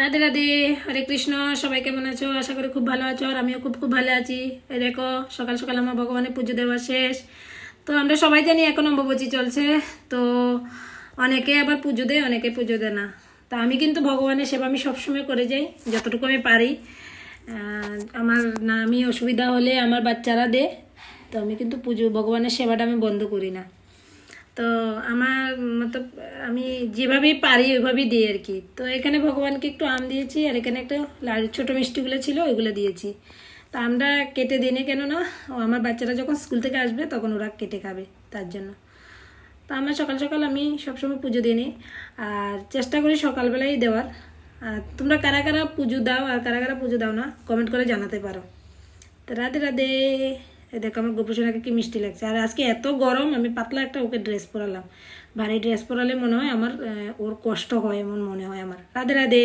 রাধে রাধে, হরে কৃষ্ণ। সবাই কেমন আছো? আশা করি খুব ভালো আছো, আর আমিও খুব খুব ভালো আছি। এই দেখো, সকাল সকাল আমার ভগবানের পুজো দেওয়া শেষ। তো আমরা সবাই জানি এখন অম্বুবাচী চলছে, তো অনেকে আবার পুজো দেয়, অনেকে পুজো দেয় না। তা আমি কিন্তু ভগবানের সেবা আমি সবসময় করে যাই, যতটুকু আমি পারি। আমার না, আমি অসুবিধা হলে আমার বাচ্চারা দেয়, তো আমি কিন্তু পুজো ভগবানের সেবাটা আমি বন্ধ করি না। তো আমার মতলব আমি যেভাবেই পারি ওইভাবেই দিই আর কি। তো এখানে ভগবানকে একটু আম দিয়েছি, আর এখানে একটা লাড়ু ছোটো মিষ্টিগুলো ছিল ওইগুলো দিয়েছি। তা আমরা কেটে দিই না, কেন না আমার বাচ্চারা যখন স্কুল থেকে আসবে তখন ওরা কেটে খাবে, তার জন্য। তো আমার সকাল সকাল আমি সবসময় পুজো দিই নি, আর চেষ্টা করি সকালবেলাই দেওয়ার। আর তোমরা কারা কারা পুজো দাও আর কারা কারা পুজো দাও না কমেন্ট করে জানাতে পারো। তো রাধে রাধে। দেখো আমার গোপুসোনাকে কি মিষ্টি লাগছে। আর আজকে এত গরম, আমি পাতলা একটা ওকে ড্রেস পরালাম। ভারী ড্রেস পরালে মনে হয় আমার ওর কষ্ট হয়, এমন মনে হয় আমার। রাধে রাধে।